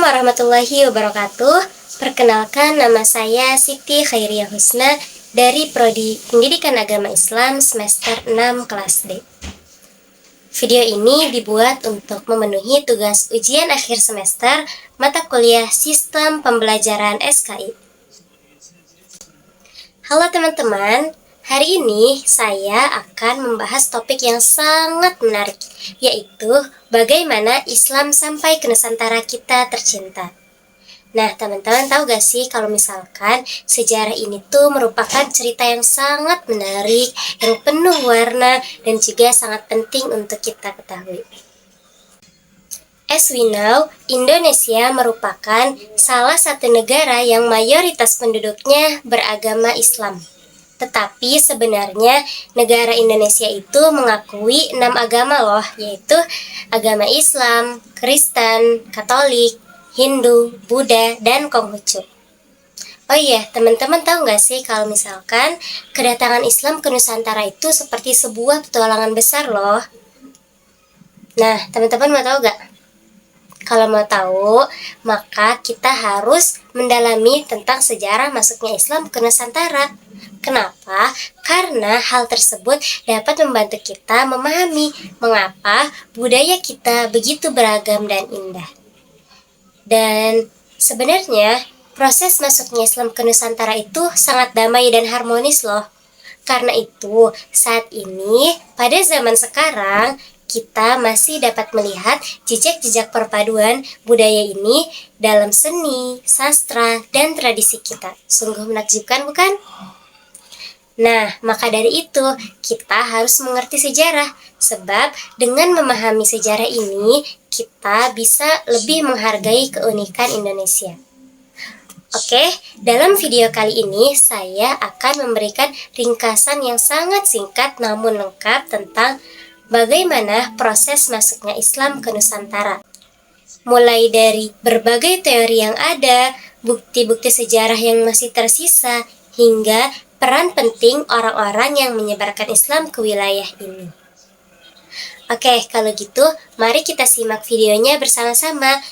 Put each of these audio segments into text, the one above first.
Assalamualaikum warahmatullahi wabarakatuh. Perkenalkan, nama saya Siti Khairiyah Husna dari Prodi Pendidikan Agama Islam semester 6 kelas D. Video ini dibuat untuk memenuhi tugas ujian akhir semester mata kuliah Sistem Pembelajaran SKI. Halo teman-teman, hari ini saya akan membahas topik yang sangat menarik, yaitu bagaimana Islam sampai ke Nusantara kita tercinta. Nah, teman-teman tahu gak sih kalau misalkan sejarah ini tuh merupakan cerita yang sangat menarik, yang penuh warna, dan juga sangat penting untuk kita ketahui. As we know, Indonesia merupakan salah satu negara yang mayoritas penduduknya beragama Islam. Tetapi sebenarnya negara Indonesia itu mengakui 6 agama loh, yaitu agama Islam, Kristen, Katolik, Hindu, Buddha, dan Konghucu. Oh iya, teman-teman tahu nggak sih kalau misalkan kedatangan Islam ke Nusantara itu seperti sebuah petualangan besar loh. Nah, teman-teman mau tahu nggak? Kalau mau tahu, maka kita harus mendalami tentang sejarah masuknya Islam ke Nusantara. Kenapa? Karena hal tersebut dapat membantu kita memahami mengapa budaya kita begitu beragam dan indah. Dan sebenarnya proses masuknya Islam ke Nusantara itu sangat damai dan harmonis loh. Karena itu, saat ini, pada zaman sekarang, kita masih dapat melihat jejak-jejak perpaduan budaya ini dalam seni, sastra, dan tradisi kita. Sungguh menakjubkan, bukan? Nah, maka dari itu, kita harus mengerti sejarah. Sebab dengan memahami sejarah ini, kita bisa lebih menghargai keunikan Indonesia. Oke, dalam video kali ini saya akan memberikan ringkasan yang sangat singkat namun lengkap tentang bagaimana proses masuknya Islam ke Nusantara. Mulai dari berbagai teori yang ada, bukti-bukti sejarah yang masih tersisa, hingga peran penting orang-orang yang menyebarkan Islam ke wilayah ini. Oke, kalau gitu, mari kita simak videonya bersama-sama.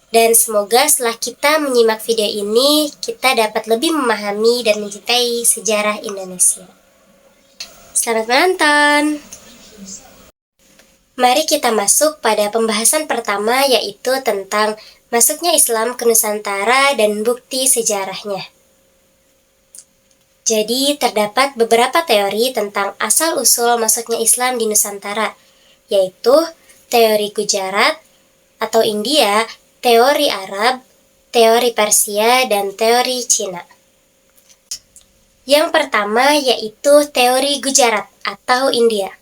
Dan semoga setelah kita menyimak video ini, kita dapat lebih memahami dan mencintai sejarah Indonesia. Selamat menonton! Mari kita masuk pada pembahasan pertama, yaitu tentang masuknya Islam ke Nusantara dan bukti sejarahnya. Jadi, terdapat beberapa teori tentang asal-usul masuknya Islam di Nusantara, yaitu teori Gujarat atau India, teori Arab, teori Persia, dan teori Cina. Yang pertama yaitu teori Gujarat atau India.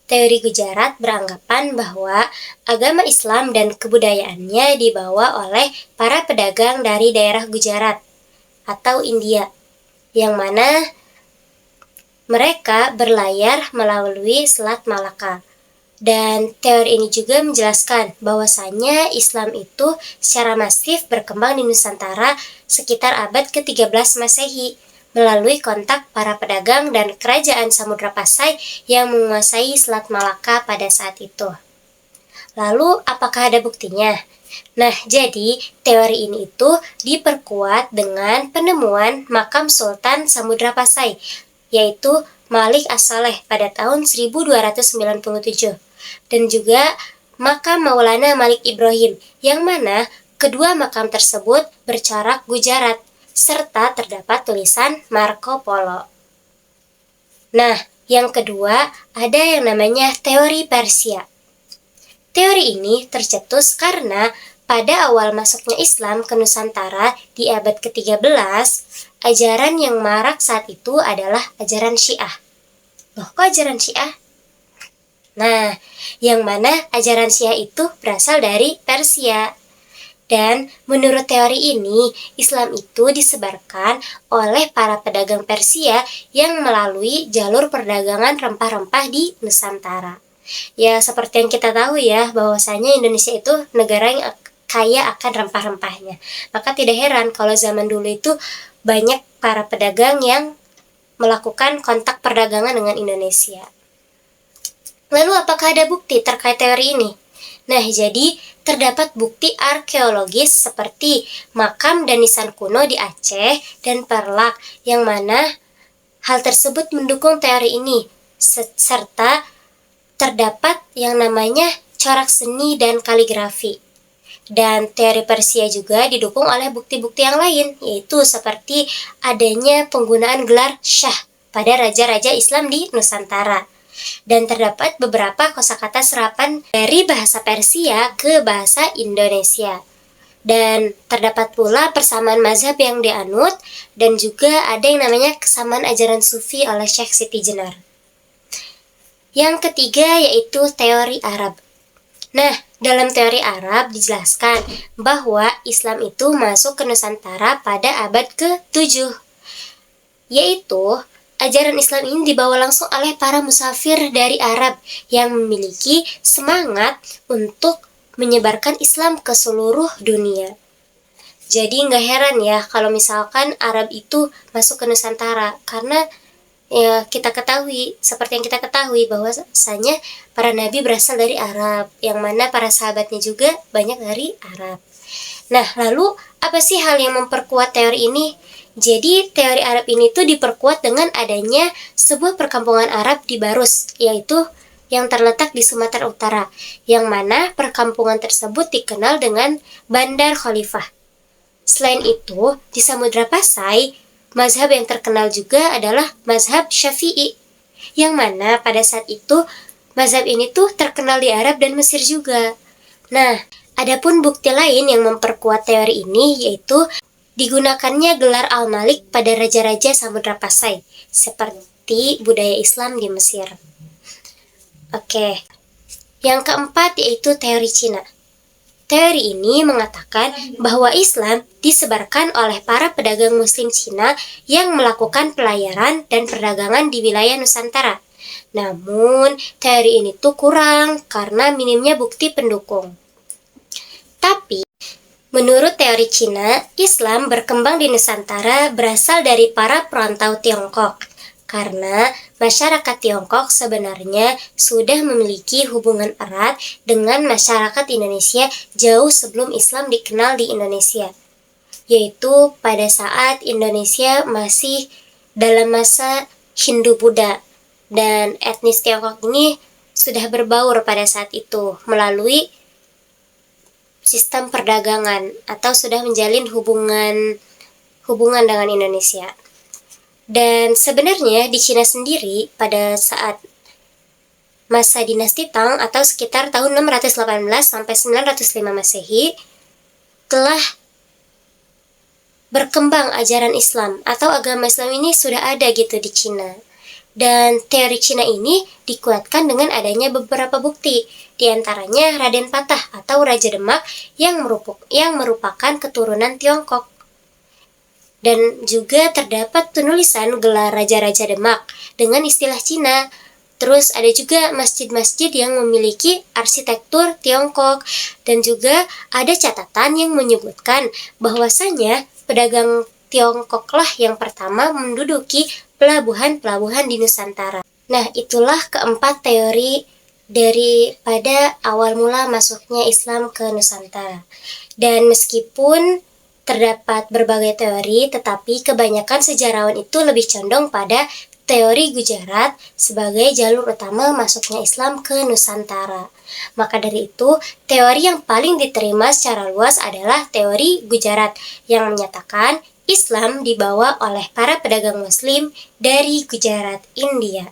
Teori Gujarat beranggapan bahwa agama Islam dan kebudayaannya dibawa oleh para pedagang dari daerah Gujarat atau India, yang mana mereka berlayar melalui Selat Malaka. Dan teori ini juga menjelaskan bahwasanya Islam itu secara masif berkembang di Nusantara sekitar abad ke-13 Masehi melalui kontak para pedagang dan kerajaan Samudra Pasai yang menguasai Selat Malaka pada saat itu. Lalu, apakah ada buktinya? Nah, jadi teori ini itu diperkuat dengan penemuan makam Sultan Samudra Pasai, yaitu Malik As-Saleh pada tahun 1297, dan juga makam Maulana Malik Ibrahim, yang mana kedua makam tersebut bercorak Gujarat, serta terdapat tulisan Marco Polo. Nah, yang kedua ada yang namanya teori Persia. Teori ini tercetus karena pada awal masuknya Islam ke Nusantara di abad ke-13, ajaran yang marak saat itu adalah ajaran Syiah. Loh, kok ajaran Syiah? Nah, yang mana ajaran Syiah itu berasal dari Persia. Dan menurut teori ini, Islam itu disebarkan oleh para pedagang Persia yang melalui jalur perdagangan rempah-rempah di Nusantara. Ya, seperti yang kita tahu ya, bahwasanya Indonesia itu negara yang kaya akan rempah-rempahnya. Maka tidak heran kalau zaman dulu itu banyak para pedagang yang melakukan kontak perdagangan dengan Indonesia. Lalu apakah ada bukti terkait teori ini? Nah, jadi terdapat bukti arkeologis seperti makam dan nisan kuno di Aceh dan Perlak, yang mana hal tersebut mendukung teori ini, serta terdapat yang namanya corak seni dan kaligrafi. Dan teori Persia juga didukung oleh bukti-bukti yang lain, yaitu seperti adanya penggunaan gelar Syah pada raja-raja Islam di Nusantara. Dan terdapat beberapa kosakata serapan dari bahasa Persia ke bahasa Indonesia. Dan terdapat pula persamaan mazhab yang dianut, dan juga ada yang namanya kesamaan ajaran sufi oleh Syekh Siti Jenar. Yang ketiga yaitu teori Arab. Nah, dalam teori Arab dijelaskan bahwa Islam itu masuk ke Nusantara pada abad ke-7, yaitu ajaran Islam ini dibawa langsung oleh para musafir dari Arab yang memiliki semangat untuk menyebarkan Islam ke seluruh dunia. Jadi nggak heran ya kalau misalkan Arab itu masuk ke Nusantara, karena ya kita ketahui, seperti yang kita ketahui bahwasanya para nabi berasal dari Arab, yang mana para sahabatnya juga banyak dari Arab. Nah, lalu apa sih hal yang memperkuat teori ini? Jadi teori Arab ini tuh diperkuat dengan adanya sebuah perkampungan Arab di Barus, yaitu yang terletak di Sumatera Utara, yang mana perkampungan tersebut dikenal dengan Bandar Khalifah. Selain itu, di Samudra Pasai, mazhab yang terkenal juga adalah mazhab Syafi'i, yang mana pada saat itu mazhab ini tuh terkenal di Arab dan Mesir juga. Nah, adapun bukti lain yang memperkuat teori ini yaitu digunakannya gelar Al-Malik pada raja-raja Samudra Pasai, seperti budaya Islam di Mesir. Oke, yang keempat yaitu teori Cina. Teori ini mengatakan bahwa Islam disebarkan oleh para pedagang Muslim Cina yang melakukan pelayaran dan perdagangan di wilayah Nusantara. Namun, teori ini tuh kurang karena minimnya bukti pendukung. Tapi, menurut teori Cina, Islam berkembang di Nusantara berasal dari para perantau Tiongkok, karena masyarakat Tiongkok sebenarnya sudah memiliki hubungan erat dengan masyarakat Indonesia jauh sebelum Islam dikenal di Indonesia, yaitu pada saat Indonesia masih dalam masa Hindu-Buddha, dan etnis Tiongkok ini sudah berbaur pada saat itu melalui sistem perdagangan atau sudah menjalin hubungan dengan Indonesia. Dan sebenarnya di Cina sendiri pada saat masa dinasti Tang atau sekitar tahun 618 sampai 905 Masehi telah berkembang ajaran Islam atau agama Islam ini sudah ada gitu di Cina. Dan teori Cina ini dikuatkan dengan adanya beberapa bukti, di antaranya Raden Patah atau Raja Demak yang merupakan keturunan Tiongkok. Dan juga terdapat penulisan gelar Raja-Raja Demak dengan istilah Cina. Terus ada juga masjid-masjid yang memiliki arsitektur Tiongkok, dan juga ada catatan yang menyebutkan bahwasanya pedagang Tiongkoklah yang pertama menduduki pelabuhan-pelabuhan di Nusantara. Nah, itulah keempat teori daripada awal mula masuknya Islam ke Nusantara. Dan meskipun terdapat berbagai teori, tetapi kebanyakan sejarawan itu lebih condong pada teori Gujarat sebagai jalur utama masuknya Islam ke Nusantara. Maka dari itu, teori yang paling diterima secara luas adalah teori Gujarat, yang menyatakan Islam dibawa oleh para pedagang Muslim dari Gujarat, India.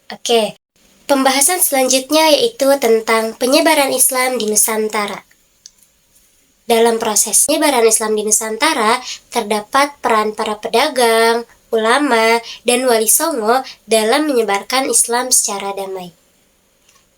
Oke, pembahasan selanjutnya yaitu tentang penyebaran Islam di Nusantara. Dalam proses penyebaran Islam di Nusantara, terdapat peran para pedagang, ulama, dan wali songo dalam menyebarkan Islam secara damai.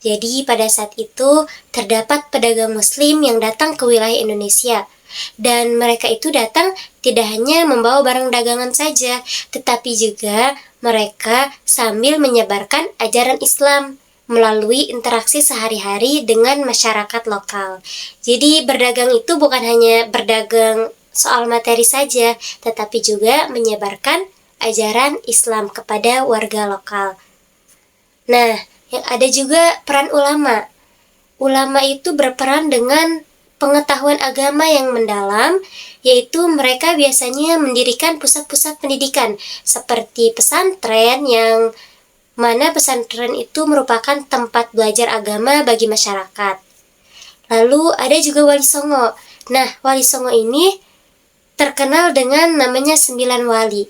Jadi pada saat itu, terdapat pedagang Muslim yang datang ke wilayah Indonesia, dan mereka itu datang tidak hanya membawa barang dagangan saja, tetapi juga mereka sambil menyebarkan ajaran Islam melalui interaksi sehari-hari dengan masyarakat lokal. Jadi berdagang itu bukan hanya berdagang soal materi saja, tetapi juga menyebarkan ajaran Islam kepada warga lokal. Nah, yang ada juga peran ulama. ulama itu berperan dengan pengetahuan agama yang mendalam, yaitu mereka biasanya mendirikan pusat-pusat pendidikan seperti pesantren, yang mana pesantren itu merupakan tempat belajar agama bagi masyarakat. Lalu ada juga Wali Songo. Nah, Wali Songo ini terkenal dengan namanya 9 wali.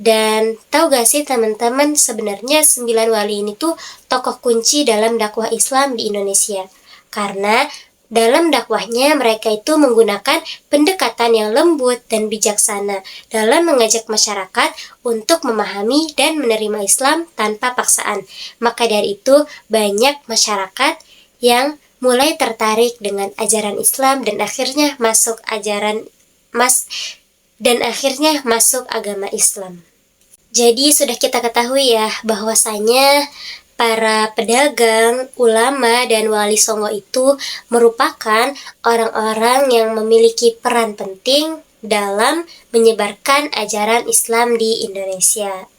Dan tahu gak sih teman-teman, sebenarnya 9 wali ini tuh tokoh kunci dalam dakwah Islam di Indonesia. Karena dalam dakwahnya mereka itu menggunakan pendekatan yang lembut dan bijaksana dalam mengajak masyarakat untuk memahami dan menerima Islam tanpa paksaan. Maka dari itu banyak masyarakat yang mulai tertarik dengan ajaran Islam dan akhirnya masuk agama Islam. Jadi sudah kita ketahui ya bahwasanya para pedagang, ulama, dan wali songo itu merupakan orang-orang yang memiliki peran penting dalam menyebarkan ajaran Islam di Indonesia.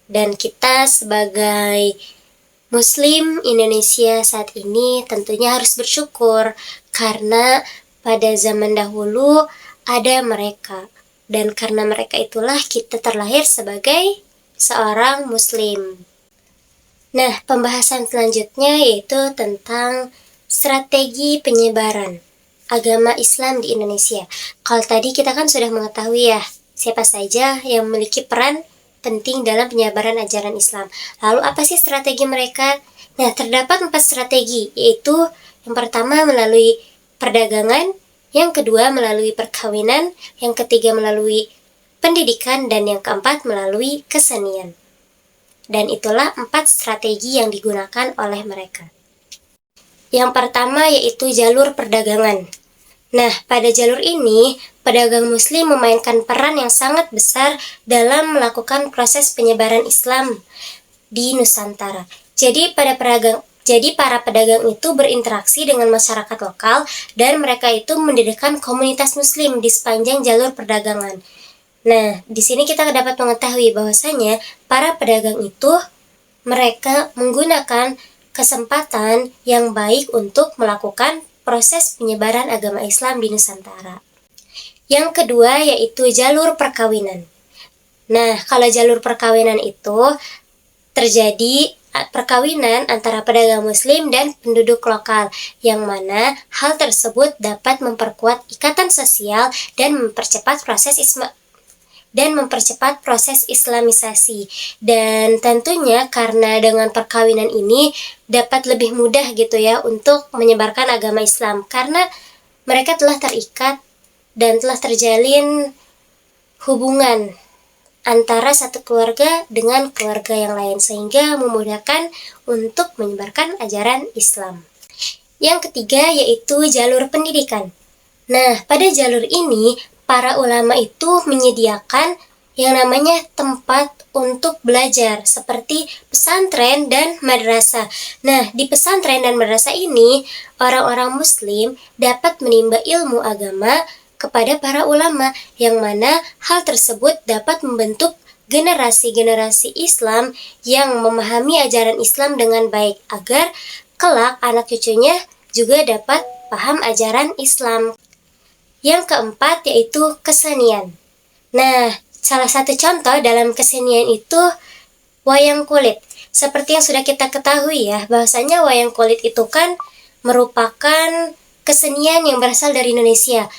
Dan kita sebagai Muslim Indonesia saat ini tentunya harus bersyukur karena pada zaman dahulu ada mereka. Dan karena mereka itulah kita terlahir sebagai seorang Muslim. Nah, pembahasan selanjutnya yaitu tentang strategi penyebaran agama Islam di Indonesia. Kalau tadi kita kan sudah mengetahui ya, siapa saja yang memiliki peran penting dalam penyebaran ajaran Islam. Lalu apa sih strategi mereka? Nah, terdapat 4 strategi, yaitu yang pertama melalui perdagangan, yang kedua melalui perkawinan, yang ketiga melalui pendidikan, dan yang keempat melalui kesenian. Dan itulah 4 strategi yang digunakan oleh mereka. Yang pertama yaitu jalur perdagangan. Nah, pada jalur ini, pedagang muslim memainkan peran yang sangat besar dalam melakukan proses penyebaran Islam di Nusantara. Jadi para pedagang itu berinteraksi dengan masyarakat lokal dan mereka itu mendirikan komunitas muslim di sepanjang jalur perdagangan. Nah, di sini kita dapat mengetahui bahwasanya para pedagang itu mereka menggunakan kesempatan yang baik untuk melakukan proses penyebaran agama Islam di Nusantara. Yang kedua yaitu jalur perkawinan. Nah, kalau jalur perkawinan itu terjadi perkawinan antara pedagang muslim dan penduduk lokal, yang mana hal tersebut dapat memperkuat ikatan sosial dan mempercepat proses islamisasi. Dan tentunya karena dengan perkawinan ini dapat lebih mudah gitu ya untuk menyebarkan agama Islam, karena mereka telah terikat dan telah terjalin hubungan antara satu keluarga dengan keluarga yang lain, sehingga memudahkan untuk menyebarkan ajaran Islam. Yang ketiga yaitu jalur pendidikan. Nah, pada jalur ini para ulama itu menyediakan yang namanya tempat untuk belajar seperti pesantren dan madrasah. Nah, di pesantren dan madrasah ini orang-orang muslim dapat menimba ilmu agama kepada para ulama, yang mana hal tersebut dapat membentuk generasi-generasi Islam yang memahami ajaran Islam dengan baik, agar kelak anak cucunya juga dapat paham ajaran Islam. Yang keempat yaitu kesenian. Nah, salah satu contoh dalam kesenian itu wayang kulit. Seperti yang sudah kita ketahui ya, bahwasanya wayang kulit itu kan merupakan kesenian yang berasal dari Indonesia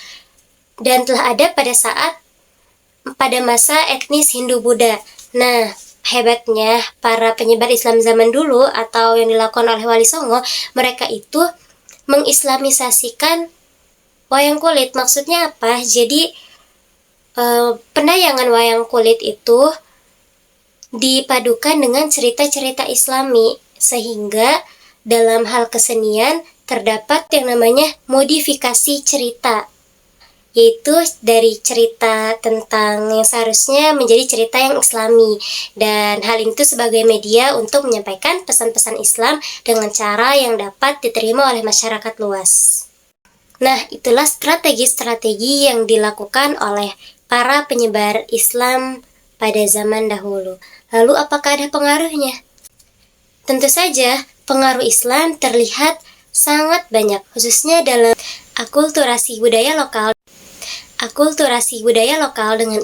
dan telah ada pada masa etnis Hindu-Buddha. Nah, hebatnya para penyebar Islam zaman dulu atau yang dilakukan oleh Wali Songo, mereka itu mengislamisasikan wayang kulit. Maksudnya apa? Jadi penayangan wayang kulit itu dipadukan dengan cerita-cerita Islami, sehingga dalam hal kesenian terdapat yang namanya modifikasi cerita, yaitu dari cerita tentang yang seharusnya menjadi cerita yang Islami, dan hal itu sebagai media untuk menyampaikan pesan-pesan Islam dengan cara yang dapat diterima oleh masyarakat luas. Nah, itulah strategi-strategi yang dilakukan oleh para penyebar Islam pada zaman dahulu. Lalu apakah ada pengaruhnya? Tentu saja pengaruh Islam terlihat sangat banyak, khususnya dalam akulturasi budaya lokal. Akulturasi budaya lokal dengan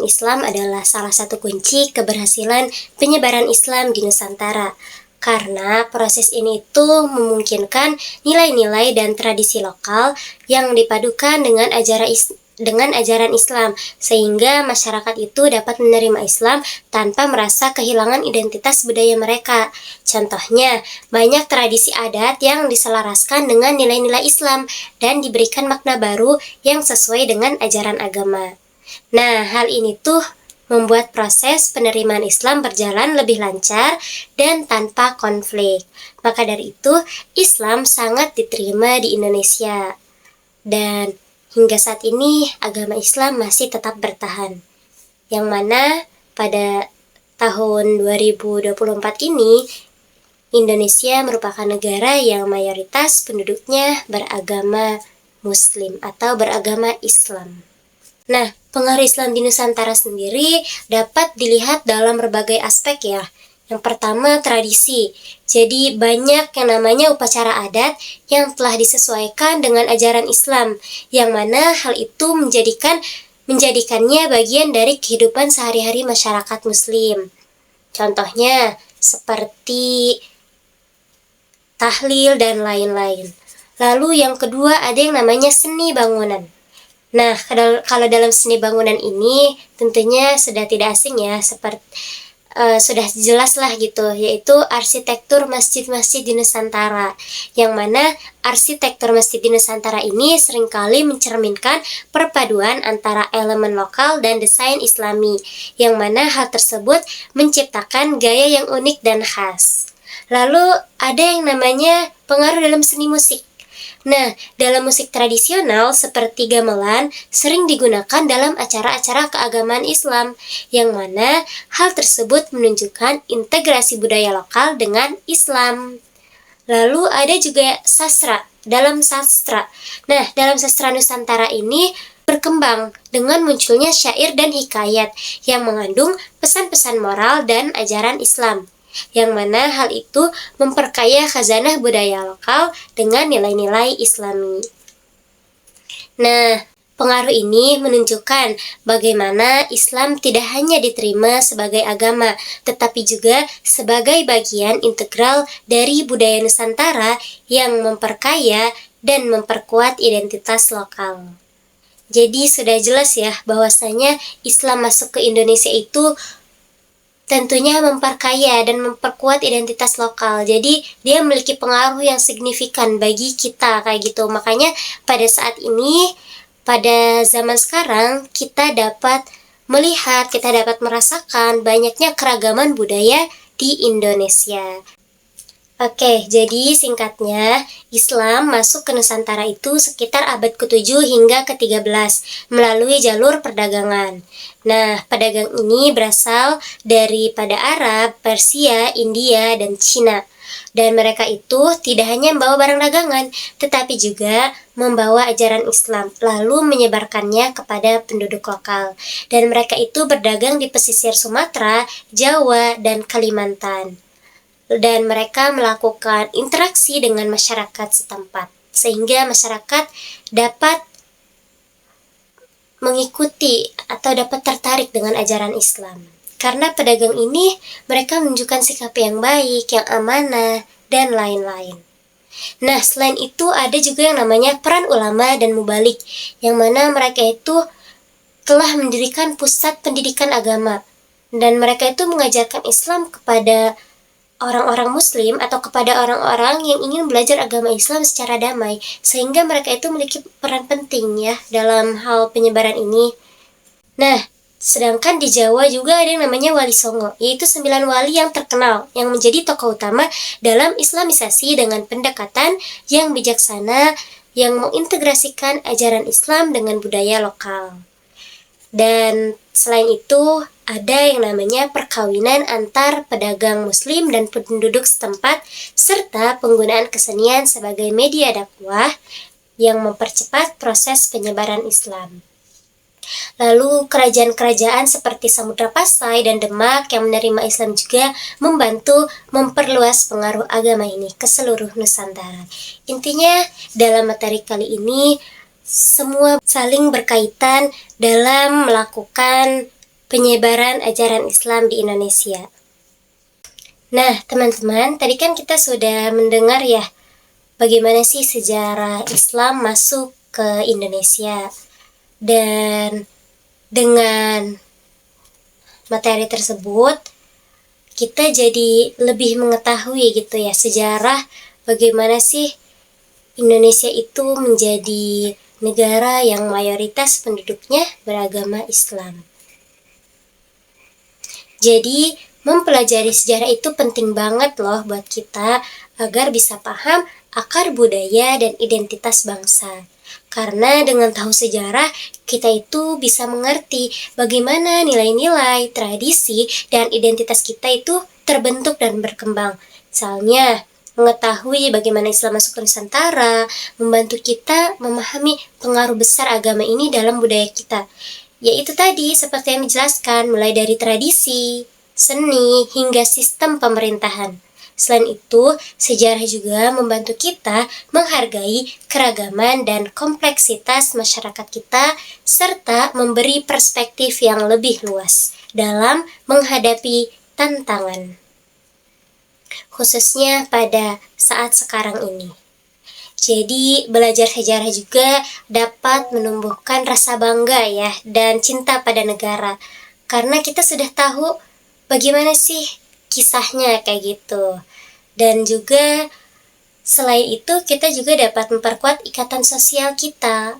Islam adalah salah satu kunci keberhasilan penyebaran Islam di Nusantara. Karena proses ini tuh memungkinkan nilai-nilai dan tradisi lokal yang dipadukan dengan ajaran Islam, sehingga masyarakat itu dapat menerima Islam tanpa merasa kehilangan identitas budaya mereka. Contohnya, banyak tradisi adat yang diselaraskan dengan nilai-nilai Islam dan diberikan makna baru yang sesuai dengan ajaran agama. Nah, hal ini tuh membuat proses penerimaan Islam berjalan lebih lancar dan tanpa konflik. Maka dari itu, Islam sangat diterima di Indonesia. Dan hingga saat ini, agama Islam masih tetap bertahan. Yang mana pada tahun 2024 ini, Indonesia merupakan negara yang mayoritas penduduknya beragama Muslim atau beragama Islam. Nah, pengaruh Islam di Nusantara sendiri dapat dilihat dalam berbagai aspek ya. Yang pertama, tradisi. Jadi banyak yang namanya upacara adat yang telah disesuaikan dengan ajaran Islam, yang mana hal itu menjadikannya bagian dari kehidupan sehari-hari masyarakat Muslim. Contohnya seperti tahlil dan lain-lain. Lalu yang kedua ada yang namanya seni bangunan. Nah, kalau dalam seni bangunan ini tentunya sudah tidak asing ya, sudah jelas lah gitu, yaitu arsitektur masjid-masjid di Nusantara. Yang mana arsitektur masjid di Nusantara ini seringkali mencerminkan perpaduan antara elemen lokal dan desain Islami, yang mana hal tersebut menciptakan gaya yang unik dan khas. Lalu ada yang namanya pengaruh dalam seni musik. Nah, dalam musik tradisional seperti gamelan sering digunakan dalam acara-acara keagamaan Islam, yang mana hal tersebut menunjukkan integrasi budaya lokal dengan Islam. Lalu ada juga sastra. Dalam sastra. Nah, dalam sastra Nusantara ini berkembang dengan munculnya syair dan hikayat yang mengandung pesan-pesan moral dan ajaran Islam, yang mana hal itu memperkaya khazanah budaya lokal dengan nilai-nilai Islami. Nah, pengaruh ini menunjukkan bagaimana Islam tidak hanya diterima sebagai agama, tetapi juga sebagai bagian integral dari budaya Nusantara yang memperkaya dan memperkuat identitas lokal. Jadi sudah jelas ya bahwasanya Islam masuk ke Indonesia itu tentunya memperkaya dan memperkuat identitas lokal. Jadi dia memiliki pengaruh yang signifikan bagi kita kayak gitu. Makanya pada saat ini, pada zaman sekarang, kita dapat melihat, kita dapat merasakan banyaknya keragaman budaya di Indonesia. Oke, jadi singkatnya, Islam masuk ke Nusantara itu sekitar abad ke-7 hingga ke-13 melalui jalur perdagangan. Nah, pedagang ini berasal daripada Arab, Persia, India, dan Cina. Dan mereka itu tidak hanya membawa barang dagangan, tetapi juga membawa ajaran Islam, lalu menyebarkannya kepada penduduk lokal. Dan mereka itu berdagang di pesisir Sumatera, Jawa, dan Kalimantan. Dan mereka melakukan interaksi dengan masyarakat setempat, sehingga masyarakat dapat mengikuti atau dapat tertarik dengan ajaran Islam. Karena pedagang ini, mereka menunjukkan sikap yang baik, yang amanah, dan lain-lain. Nah, selain itu ada juga yang namanya peran ulama dan mubalik, yang mana mereka itu telah mendirikan pusat pendidikan agama, dan mereka itu mengajarkan Islam kepada orang-orang Muslim atau kepada orang-orang yang ingin belajar agama Islam secara damai, sehingga mereka itu memiliki peran penting ya dalam hal penyebaran ini. Nah, sedangkan di Jawa juga ada yang namanya Wali Songo, yaitu 9 wali yang terkenal yang menjadi tokoh utama dalam Islamisasi dengan pendekatan yang bijaksana yang mengintegrasikan ajaran Islam dengan budaya lokal. Dan selain itu, ada yang namanya perkawinan antar pedagang Muslim dan penduduk setempat, serta penggunaan kesenian sebagai media dakwah yang mempercepat proses penyebaran Islam. Lalu kerajaan-kerajaan seperti Samudra Pasai dan Demak yang menerima Islam juga membantu memperluas pengaruh agama ini ke seluruh Nusantara. Intinya dalam materi kali ini semua saling berkaitan dalam melakukan penyebaran ajaran Islam di Indonesia. Nah, teman-teman, tadi kan kita sudah mendengar ya bagaimana sih sejarah Islam masuk ke Indonesia. Dan dengan materi tersebut, kita jadi lebih mengetahui gitu ya sejarah bagaimana sih Indonesia itu menjadi negara yang mayoritas penduduknya beragama Islam. Jadi, mempelajari sejarah itu penting banget loh buat kita agar bisa paham akar budaya dan identitas bangsa. Karena dengan tahu sejarah, kita itu bisa mengerti bagaimana nilai-nilai, tradisi, dan identitas kita itu terbentuk dan berkembang. Misalnya, mengetahui bagaimana Islam masuk ke Nusantara, membantu kita memahami pengaruh besar agama ini dalam budaya kita. Yaitu tadi, seperti yang dijelaskan, mulai dari tradisi, seni, hingga sistem pemerintahan. Selain itu, sejarah juga membantu kita menghargai keragaman dan kompleksitas masyarakat kita, serta memberi perspektif yang lebih luas dalam menghadapi tantangan, khususnya pada saat sekarang ini. Jadi, belajar sejarah juga dapat menumbuhkan rasa bangga ya, dan cinta pada negara. Karena kita sudah tahu bagaimana sih kisahnya kayak gitu. Dan juga selain itu kita juga dapat memperkuat ikatan sosial kita.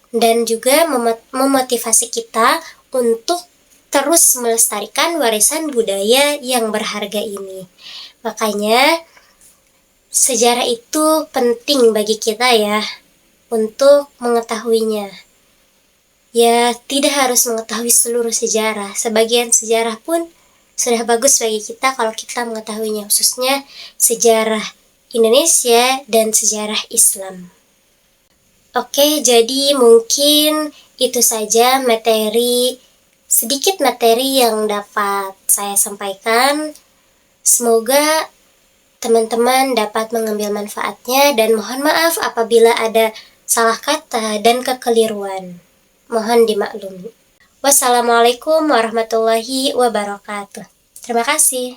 Dan juga memotivasi kita untuk terus melestarikan warisan budaya yang berharga ini. Makanya, sejarah itu penting bagi kita ya, untuk mengetahuinya. Ya, tidak harus mengetahui seluruh sejarah. Sebagian sejarah pun sudah bagus bagi kita kalau kita mengetahuinya, khususnya sejarah Indonesia dan sejarah Islam. Oke, jadi mungkin itu saja sedikit materi yang dapat saya sampaikan. Semoga teman-teman dapat mengambil manfaatnya dan mohon maaf apabila ada salah kata dan kekeliruan. Mohon dimaklumi. Wassalamualaikum warahmatullahi wabarakatuh. Terima kasih.